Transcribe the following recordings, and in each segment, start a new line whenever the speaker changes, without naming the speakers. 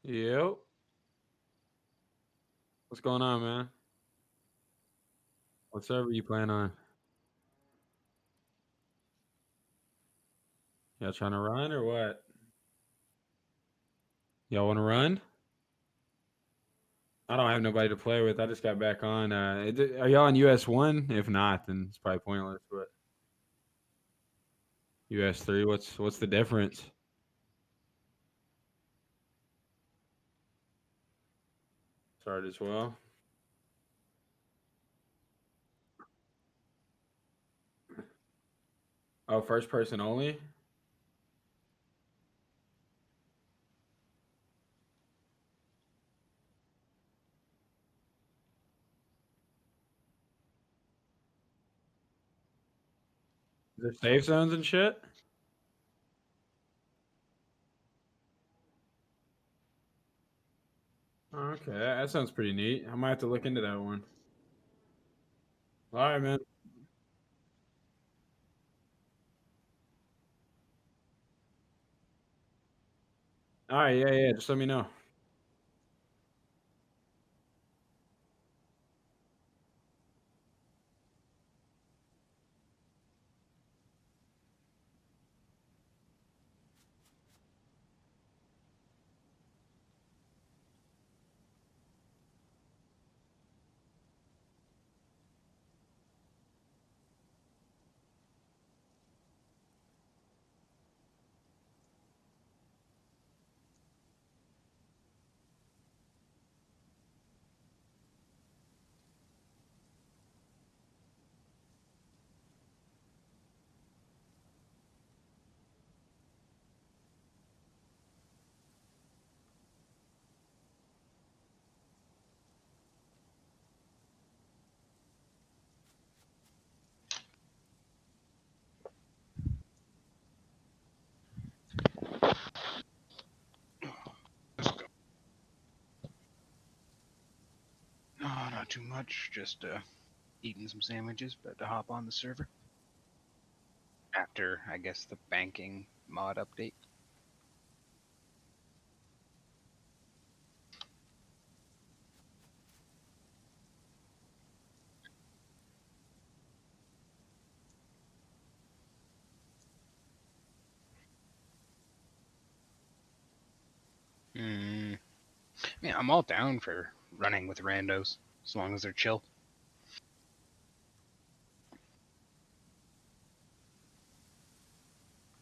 Yep. What's going on, man? What server you playing on? Y'all trying to run or what? Y'all want to run? I don't have nobody to play with. I just got back on. Are y'all on US1? If not, then it's probably pointless. But US3, what's the difference? Start as well. Oh, first person only. Is there safe zones and shit? Okay, that sounds pretty neat. I might have to look into that one. All right, man. All right, yeah. Just let me know.
No, not too much. Just eating some sandwiches, but to hop on the server after, I guess, the banking mod update. Mm. Yeah, I'm all down for running with randos as long as they're chill.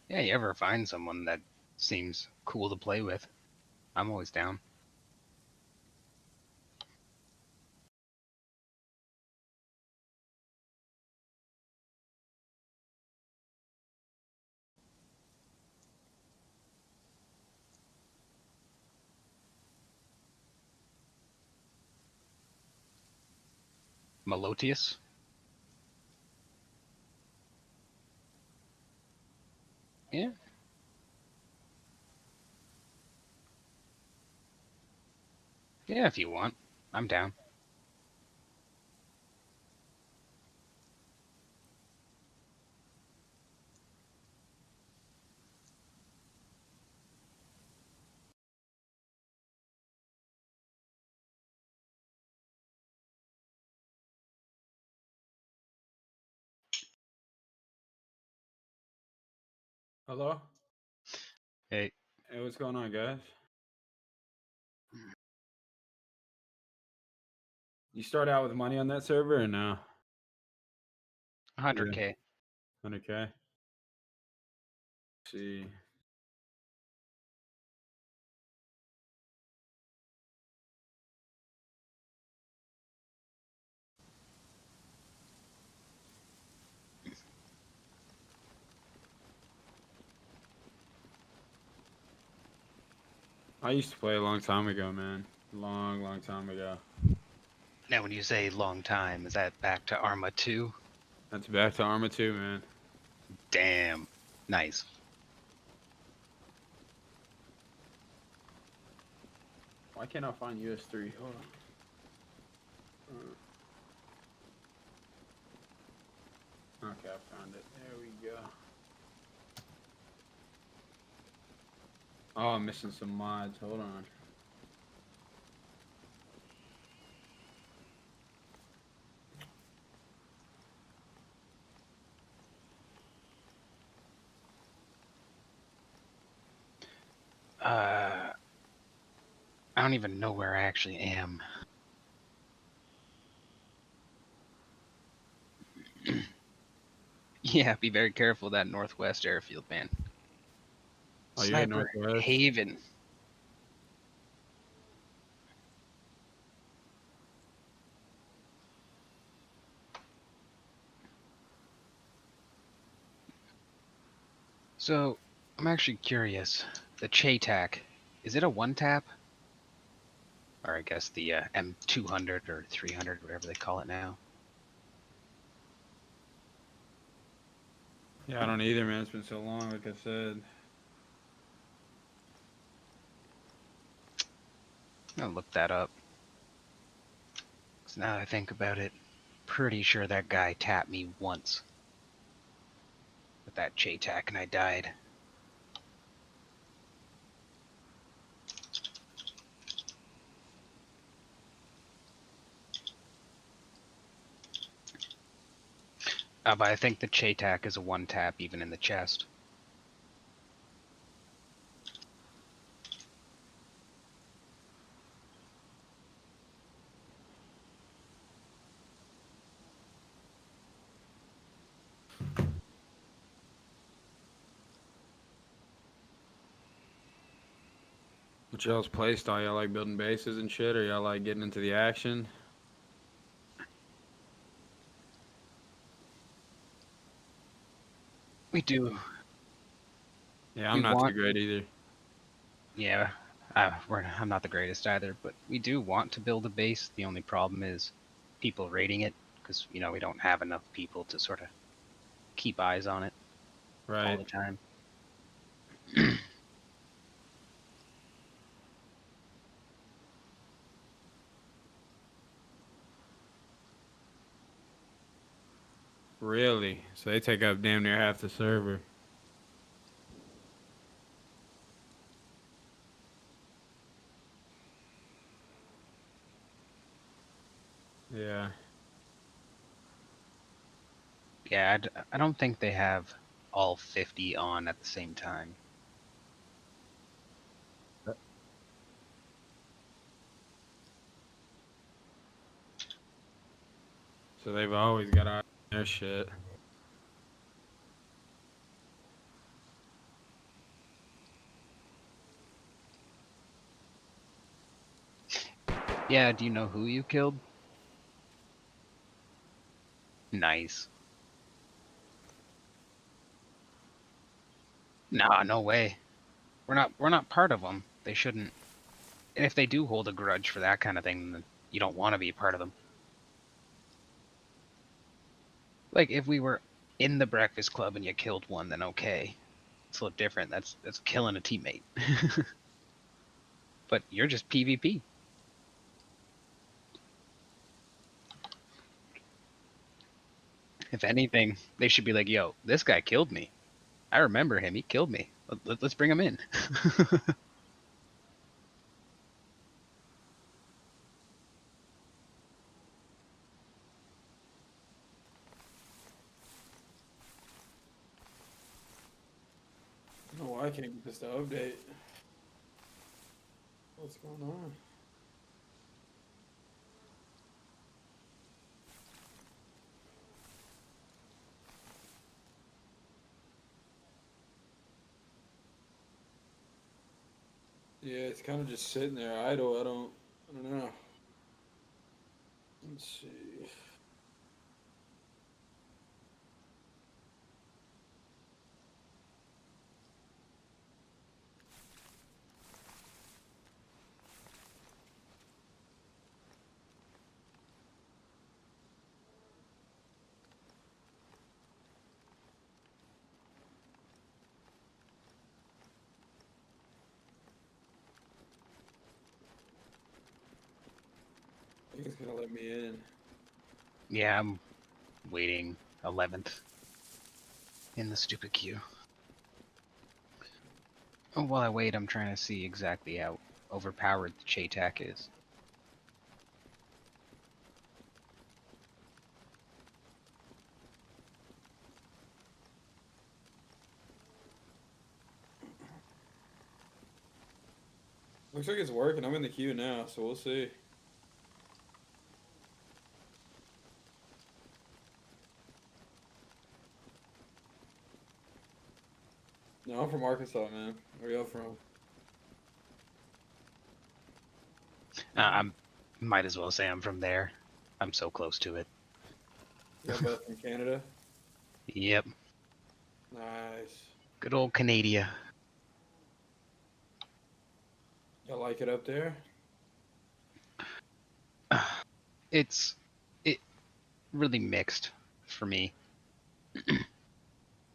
Yeah, you ever find someone that seems cool to play with? I'm always down. Melotius? Yeah. Yeah, if you want. I'm down.
Hello.
Hey,
Hey, what's going on, guys? You start out with money on that server or no?
100K.
100K. See. I used to play a long time ago, man. Long time ago.
Now, when you say long time, is that back to Arma 2?
That's back to Arma 2, man.
Damn. Nice.
Why can't I find US3? Hold on. Okay, I found it. There we go. Oh, I'm missing some mods. Hold on.
I don't even know where I actually am. Yeah, be very careful of that northwest airfield, man.
Oh, you're at
Sniper
Northwest.
Haven. So, I'm actually curious. The Chaytak, is it a one tap? Or I guess the M200 or 300, whatever they call it now.
Yeah, I don't either, man. It's been so long, like I said.
I'm gonna look that up. 'Cause now that I think about it, pretty sure that guy tapped me once with that Chaytak and I died. But I think the Chaytak is a one tap even in the chest.
What y'all's play style? Y'all like building bases and shit, or y'all like getting into the action?
We do.
Yeah, I'm
We
not too
want.
great either.
Yeah, I'm not the greatest either, but we do want to build a base. The only problem is people raiding it because we don't have enough people to sort of keep eyes on it all
Right.
the time.
Really? So they take up damn near half the server. Yeah.
Yeah, I don't think they have all 50 on at the same time.
So they've always got eyes on their shit.
Yeah, do you know who you killed? Nice. Nah, no way. We're not part of them. They shouldn't. And if they do hold a grudge for that kind of thing, then you don't want to be a part of them. Like if we were in the Breakfast Club and you killed one, then okay. It's a little different. That's killing a teammate. But you're just PvP. If anything, they should be like, "Yo, this guy killed me. I remember him. He killed me. Let's bring him in."
I don't know why I can't get this to update. What's going on? Yeah, it's kind of just sitting there idle. I don't know. Let's see. I think it's gonna let me in.
Yeah, I'm waiting 11th in the stupid queue. Oh, while I wait, I'm trying to see exactly how overpowered the Chaytak is.
Looks like it's working. I'm in the queue now, so we'll see. No, I'm from Arkansas, man. Where y'all from?
I might as well say I'm from there. I'm so close to it.
Y'all both from Canada?
Yep.
Nice.
Good old Canada.
Y'all like it up there?
It's it really mixed for me.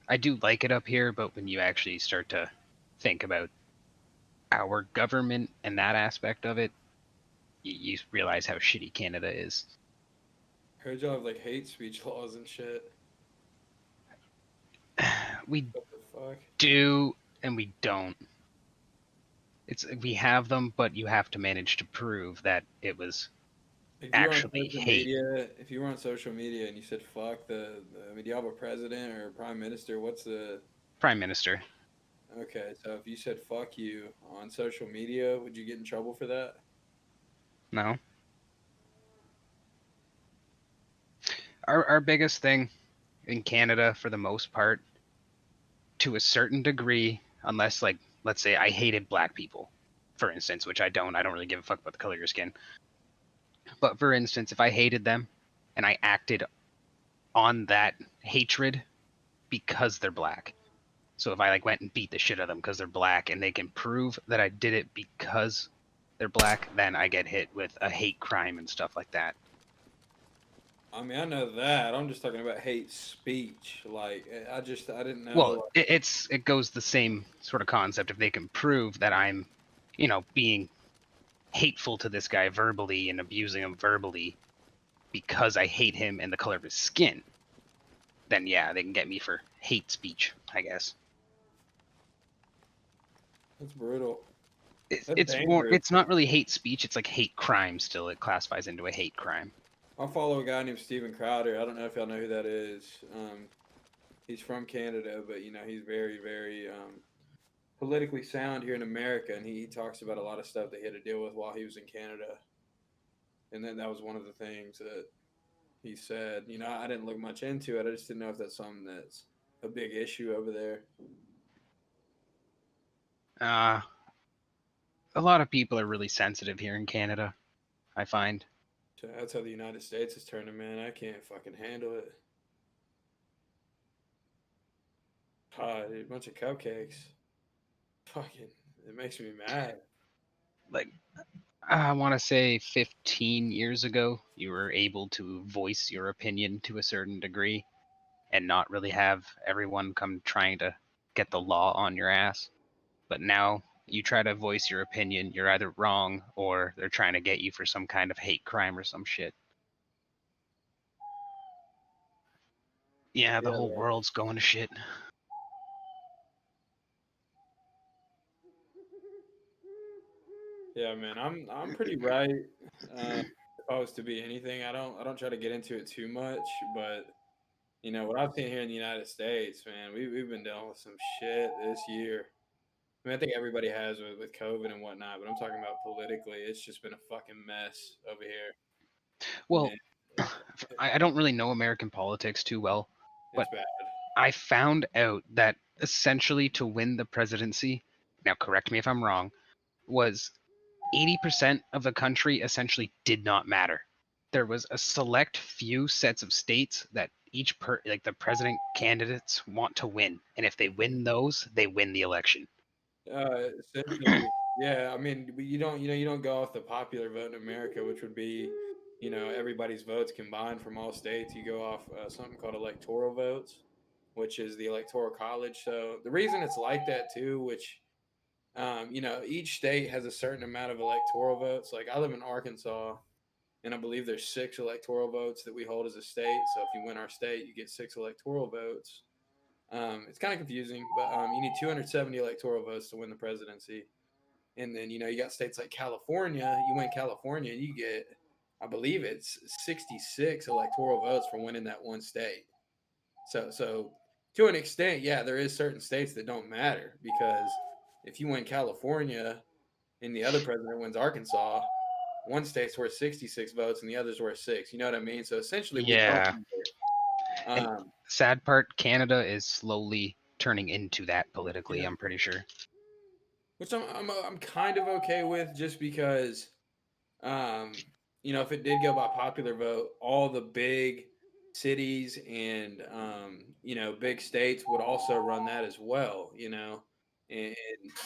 I do like it up here, but when you actually start to think about our government and that aspect of it, you realize how shitty Canada is.
Heard y'all have like hate speech laws and shit.
We
What the fuck?
do and we don't. We have them, but you have to manage to prove that it was
If you were on
actually
social
hate.
media, if you were on social media and you said fuck I mean, do you have a president or a prime minister? What's the
Prime Minister.
Okay, so if you said fuck you on social media, would you get in trouble for that?
No. Our biggest thing in Canada, for the most part, to a certain degree, unless, like, let's say I hated black people, for instance, which I don't. I don't really give a fuck about the color of your skin. But for instance, if I hated them and I acted on that hatred because they're black. So if I like went and beat the shit out of them because they're black and they can prove that I did it because they're black, then I get hit with a hate crime and stuff like that.
I mean, I know that. I'm just talking about hate speech. Like, I didn't
Well,
know.
it goes the same sort of concept. If they can prove that I'm, being hateful to this guy verbally and abusing him verbally because I hate him and the color of his skin, then yeah, they can get me for hate speech, I guess.
That's brutal.
It's,
That's
it's more.
dangerous.
It's not really hate speech. It's like hate crime. Still, it classifies into a hate crime.
I follow a guy named Steven Crowder. I don't know if y'all know who that is. He's from Canada, but he's very, very politically sound here in America, and he talks about a lot of stuff that he had to deal with while he was in Canada. And then that was one of the things that he said. I didn't look much into it. I just didn't know if that's something that's a big issue over there.
Uh, a lot of people are really sensitive here in Canada, I find.
So that's how the United States is turning, man. I can't fucking handle it. Dude, a bunch of cupcakes. Fucking, it makes me mad.
Like, I want to say 15 years ago, you were able to voice your opinion to a certain degree and not really have everyone come trying to get the law on your ass. But now you try to voice your opinion, you're either wrong or they're trying to get you for some kind of hate crime or some shit. Yeah, the
Yeah,
whole world's going to shit.
yeah, man. I'm pretty right. If I was to be anything, I don't try to get into it too much, but what I've seen here in the United States, man, we've been dealing with some shit this year. I mean, I think everybody has with COVID and whatnot, but I'm talking about politically. It's just been a fucking mess over here,
Well,
and
I don't really know American politics too well,
it's
but
bad.
I found out that essentially to win the presidency, now correct me if I'm wrong, was 80% of the country essentially did not matter. There was a select few sets of states that like the president candidates want to win, and if they win those, they win the election.
Essentially, yeah. I mean, you don't go off the popular vote in America, which would be, everybody's votes combined from all states. You go off something called electoral votes, which is the electoral college. So the reason it's like that too, which each state has a certain amount of electoral votes. Like I live in Arkansas, and I believe there's 6 electoral votes that we hold as a state. So if you win our state, you get 6 electoral votes. It's kind of confusing, but you need 270 electoral votes to win the presidency. And then you got states like California. You win California, you get, I believe it's 66 electoral votes for winning that one state. So to an extent, yeah, there is certain states that don't matter because if you win California, and the other president wins Arkansas, one state's worth 66 votes and the other's worth 6. You know what I mean? So essentially, we don't
Yeah.
matter.
And sad part, Canada is slowly turning into that politically,
Yeah,
I'm pretty sure.
which I'm kind of okay with, just because um, if it did go by popular vote, all the big cities and big states would also run that as well. And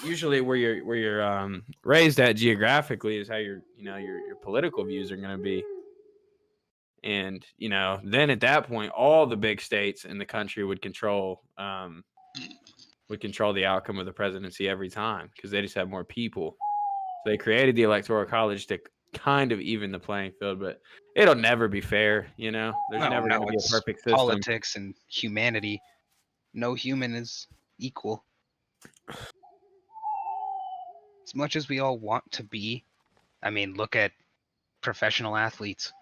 usually where you're raised at geographically is how your political views are going to be. And then at that point, all the big states in the country would control the outcome of the presidency every time, because they just have more people. So they created the electoral college to kind of even the playing field, but it'll never be fair. There's
No,
never going
no,
to be a
it's
perfect system.
politics and humanity. No human is equal. As much as we all want to be, I mean, look at professional athletes.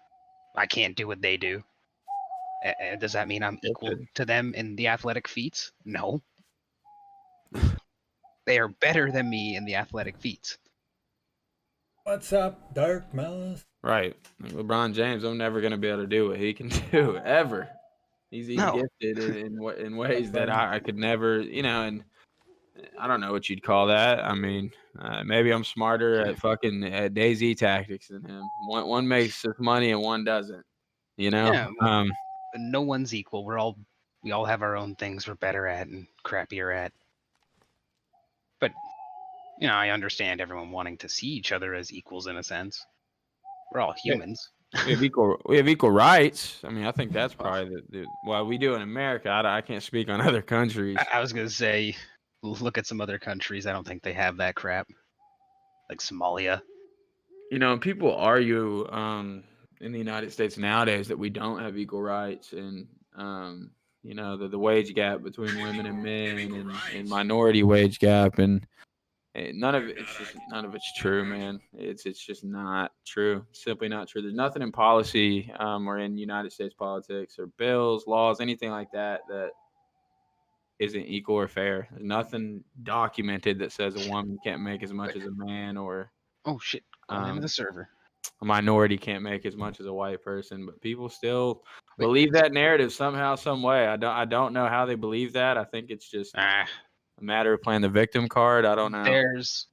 I can't do what they do. Does that mean I'm equal to them in the athletic feats? No. They are better than me in the athletic feats.
What's up, Dark Malice?
Right. Like LeBron James, I'm never going to be able to do what he can do, ever. He's
No.
gifted in ways that I could never, and I don't know what you'd call that. I mean, maybe I'm smarter at Dayz tactics than him. One makes us money and one doesn't.
Yeah, well, no one's equal. We all have our own things we're better at and crappier at. But I understand everyone wanting to see each other as equals in a sense. We're all humans.
We have equal rights. I mean, I think that's probably what we do in America. I can't speak on other countries.
I was gonna say, look at some other countries. I don't think they have that crap, like Somalia.
People argue in the United States nowadays that we don't have equal rights, and the wage gap between women and men, and minority wage gap, and none of it's true, man. It's just not true. Simply not true. There's nothing in policy or in United States politics or bills, laws, anything like that isn't equal or fair. There's nothing documented that says a woman can't make as much as a man, or
oh shit, going into the server.
A minority can't make as much as a white person. But people still believe that narrative somehow, some way. I don't know how they believe that. I think it's just a matter of playing the victim card. I don't know.
There's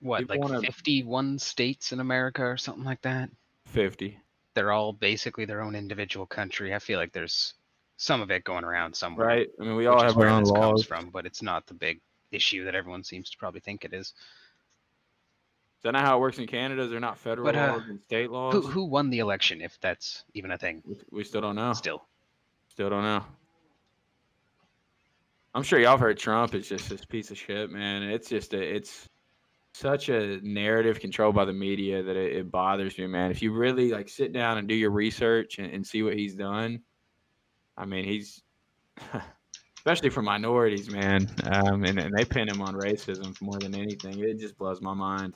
51 states in America or something like that?
50.
They're all basically their own individual country. I feel like there's some of it going around somewhere.
Right. I mean, we all have our own laws.
Comes from, but it's not the big issue that everyone seems to probably think it is.
Is that not how it works in Canada? Is there not federal laws and state laws?
Who won the election, if that's even a thing?
We still don't know.
Still
don't know. I'm sure y'all have heard Trump is just this piece of shit, man. It's such a narrative controlled by the media that it bothers me, man. If you really sit down and do your research and see what he's done, I mean, he's especially for minorities, man. And they pin him on racism more than anything. It just blows my mind.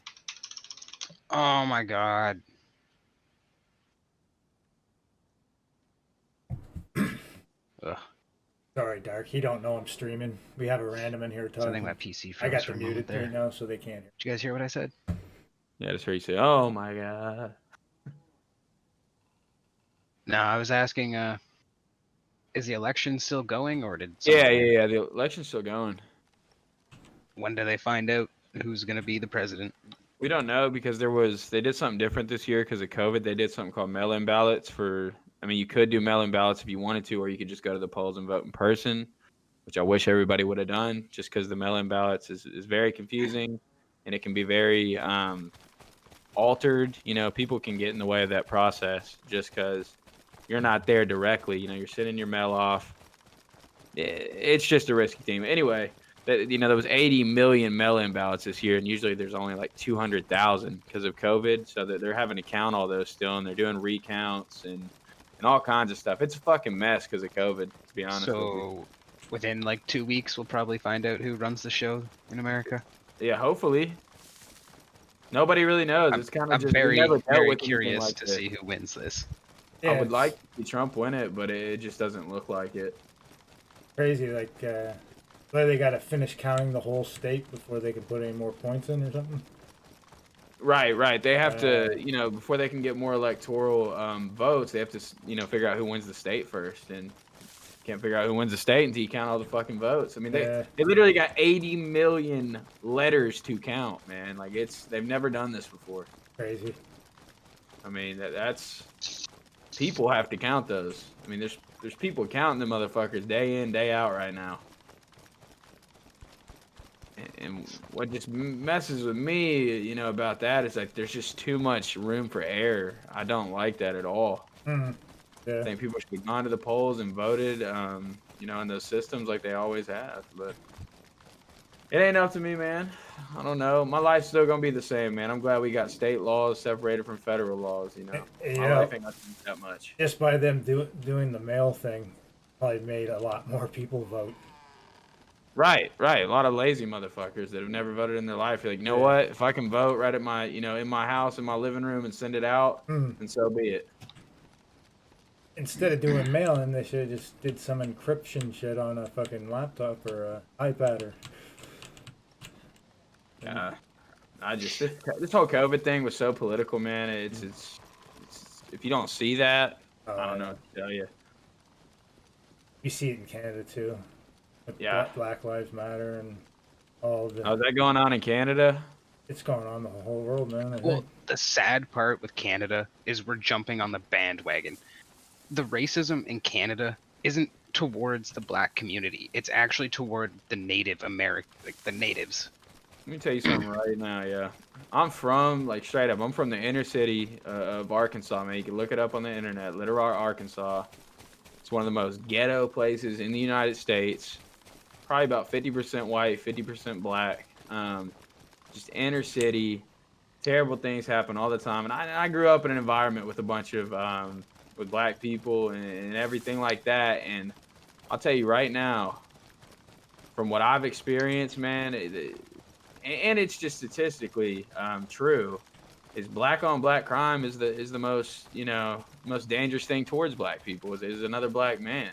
Oh my god.
Ugh. Sorry, Dark. He don't know I'm streaming. We have a random in here talking.
Something my PC.
I got them muted right now, so they can't hear.
Did you guys hear what I said?
Yeah, I just heard you say, "Oh my god."
No, I was asking. Is the election still going, or did?
Yeah. The election's still going.
When do they find out who's going to be the president?
We don't know, because they did something different this year because of COVID. They did something called mail-in ballots you could do mail-in ballots if you wanted to, or you could just go to the polls and vote in person, which I wish everybody would have done, just because the mail-in ballots is very confusing, and it can be very altered. People can get in the way of that process just because you're not there directly. You're sending your mail off. It's just a risky thing. Anyway, there was 80 million mail-in ballots this year, and usually there's only 200,000 because of COVID. So they're having to count all those still, and they're doing recounts and all kinds of stuff. It's a fucking mess because of COVID, to be honest with you.
So within 2 weeks, we'll probably find out who runs the show in America.
Yeah, hopefully. Nobody really knows. It's kind of just
very curious to see who wins this.
Yeah, I would like to see Trump win it, but it just doesn't look like it.
Crazy, they got to finish counting the whole state before they can put any more points in or something.
Right. They have to, before they can get more electoral votes, they have to, figure out who wins the state first, and can't figure out who wins the state until you count all the fucking votes. I mean, they literally got 80 million letters to count, man. Like they've never done this before.
Crazy.
I mean, that's people have to count those. I mean, there's people counting them motherfuckers day in, day out right now. And what just messes with me, about that is like there's just too much room for error. I don't like that at all.
Mm-hmm. Yeah.
I think people should have gone to the polls and voted, in those systems like they always have. But it ain't up to me, man. I don't know. My life's still gonna be the same, man. I'm glad we got state laws separated from federal laws. My life ain't gonna change that much.
Just by them doing the mail thing, probably made a lot more people vote.
Right. A lot of lazy motherfuckers that have never voted in their life. You're like, you know what? If I can vote right at my, in my house, in my living room, and send it out, then so be it.
Instead of doing mail-in, they should have just did some encryption shit on a fucking laptop or iPad or.
Yeah, this whole COVID thing was so political, man. It's if you don't see that, I don't know what to tell you.
You see it in Canada too. With Black Lives Matter and all the.
How's that going on in Canada?
It's going on the whole world, man.
Well, the sad part with Canada is we're jumping on the bandwagon. The racism in Canada isn't towards the black community. It's actually toward the Native American, like the natives.
Let me tell you something right now, yeah. I'm from, straight up, I'm from the inner city of Arkansas, man. You can look it up on the internet, Little Rock, Arkansas. It's one of the most ghetto places in the United States. Probably about 50% white, 50% black. Just inner city. Terrible things happen all the time. And I grew up in an environment with a bunch of, with black people and everything like that. And I'll tell you right now, from what I've experienced, man, and it's just statistically true, is black on black crime is the most most dangerous thing towards black people is another black man.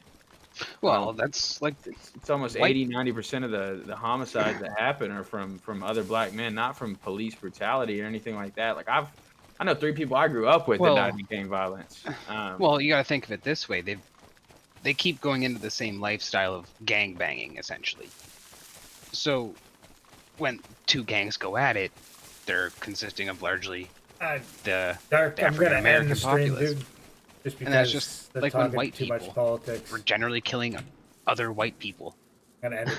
Well, that's like
it's almost 80-90% of the homicides that happen are from other black men, not from police brutality or anything like that. Like I know 3 people I grew up with that died in gang violence.
Well, you got to think of it this way: they keep going into the same lifestyle of gang banging, essentially. So when 2 gangs go at it, they're consisting of largely the African American populace.
Dude, just because
and that's just like when white
too
people
much politics.
were generally killing other white people.
Gonna end it